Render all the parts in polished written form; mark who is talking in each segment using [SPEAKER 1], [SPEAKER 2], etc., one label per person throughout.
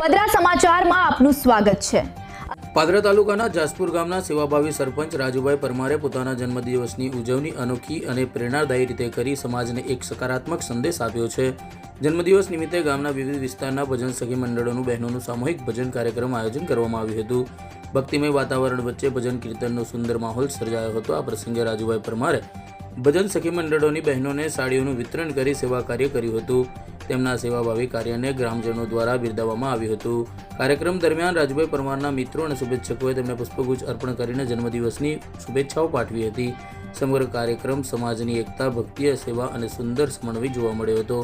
[SPEAKER 1] પાદરા સમાચારમાં આપનું સ્વાગત છે।
[SPEAKER 2] પાદરા તાલુકાના જાસપુર ગામના સેવાભાવી સરપંચ રાજુભાઈ પરમારે પોતાના જન્મદિવસની ઉજવણી અનોખી અને પ્રેરણાદાયી રીતે કરી સમાજને એક સકારાત્મક સંદેશ આપ્યો છે। જન્મદિવસ નિમિત્તે ગામના વિવિધ વિસ્તારના ભજન સખી મંડળોનું બહેનોનું સામૂહિક ભજન કાર્યક્રમ આયોજન કરવામાં આવ્યું હતું। ભક્તિમય વાતાવરણ વચ્ચે ભજન કીર્તનનો સુંદર માહોલ સર્જાયો હતો। આ પ્રસંગે રાજુભાઈ પરમારે ભજન સખી મંડળોની બહેનોને સાડીઓનું વિતરણ કરી સેવા કાર્ય કર્યું હતું। તેમના સેવાભાવી કાર્યને ગ્રામજનો દ્વારા બિરદાવવામાં આવ્યું હતું। કાર્યક્રમ દરમિયાન રાજુભાઈ પરમારના મિત્રો અને શુભેચ્છકોએ તેમને પુષ્પગુચ્છ અર્પણ કરીને જન્મદિવસની શુભેચ્છાઓ પાઠવી હતી। સમગ્ર કાર્યક્રમ સમાજની એકતા, ભક્તિ, સેવા અને સુંદર સમન્વય જોવા મળ્યો હતો।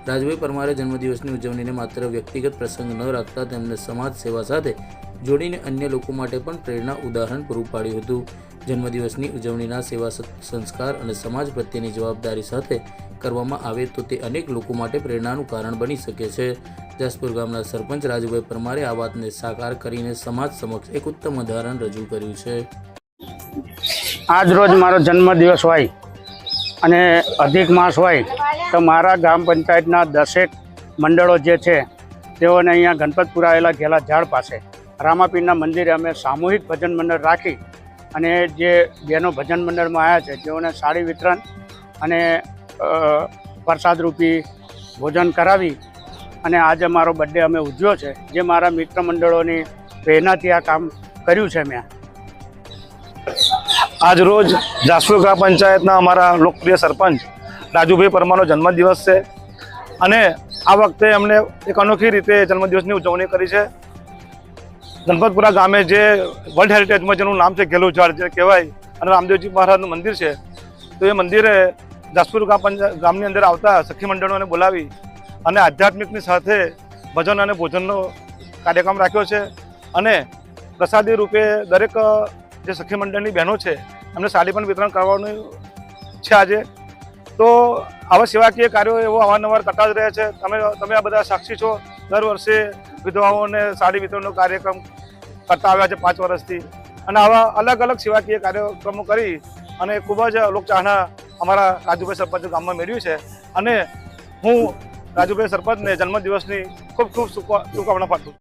[SPEAKER 2] રાજુભાઈ પરમારે જન્મદિવસની ઉજવણીને માત્ર વ્યક્તિગત પ્રસંગ ન રાખતા તેમને સમાજ સેવા સાથે જોડીને અન્ય લોકો માટે પણ પ્રેરણા ઉદાહરણ પૂરું પાડ્યું હતું। જન્મદિવસની ઉજવણીના સેવા સંસ્કાર અને સમાજ પ્રત્યેની જવાબદારી સાથે કરવામાં આવે તો તે અનેક લોકો માટે પ્રેરણાનું કારણ બની શકે છે। જાસપુર ગામના સરપંચ રાજુભાઈ પરમારે આ વાતને સાકાર કરીને સમાજ સમક્ષ એક ઉત્તમ ઉદાહરણ રજૂ કર્યું છે।
[SPEAKER 3] આજ રોજ મારો જન્મદિવસ હોય અને અધિક માસ હોય તો મારા ગ્રામ પંચાયતના 10 મંડળો જે છે તેઓને અહીંયા ગણપતપુરા આવેલા ઘેલા ઝાડ પાસે રામાપીરના મંદિરે અમે સામૂહિક ભજન મંડળ રાખી અને જે બહેનો ભજન મંડળમાં આવ્યા છે તેઓને સાડી વિતરણ અને પ્રસાદરૂપી ભોજન કરાવી અને આજે મારો બર્થડે અમે ઉજવ્યો છે। જે મારા મિત્ર મંડળોની પ્રેરણાથી આ કામ કર્યું છે। મેં
[SPEAKER 4] આજ રોજ જાસપુર ગ્રામ પંચાયતના અમારા લોકપ્રિય સરપંચ રાજુભાઈ પરમારનો જન્મદિવસ છે અને આ વખતે એમણે એક અનોખી રીતે જન્મદિવસની ઉજવણી કરી છે। ગણપતપુરા ગામે જે વર્લ્ડ હેરિટેજમાં જેનું નામ છે ઘેલું ઝાડ જે કહેવાય અને રામદેવજી મહારાજનું મંદિર છે, તો એ મંદિરે જાસપુર ગામની અંદર આવતા સખી મંડળોને બોલાવી અને આધ્યાત્મિકની સાથે ભજન અને ભોજનનો કાર્યક્રમ રાખ્યો છે અને પ્રસાદી રૂપે દરેક જે સખી મંડળની બહેનો છે એમને સાડી પણ વિતરણ કરવાનું છે આજે। તો આવા સેવાકીય કાર્યો એવો અવારનવાર કરતા જ રહે છે। તમે આ બધા સાક્ષી છો। દર વર્ષે વિધવાઓને સાડી વિતરણનો કાર્યક્રમ કરતા આવ્યા છે 5 વર્ષથી અને આવા અલગ અલગ સેવાકીય કાર્યક્રમો કરી અને ખૂબ જ લોકચાહના અમારા રાજુભાઈ સરપંચ ગામમાં મેળવી છે અને હું રાજુભાઈ સરપંચને જન્મદિવસની ખૂબ શુભકામના પાઠવું।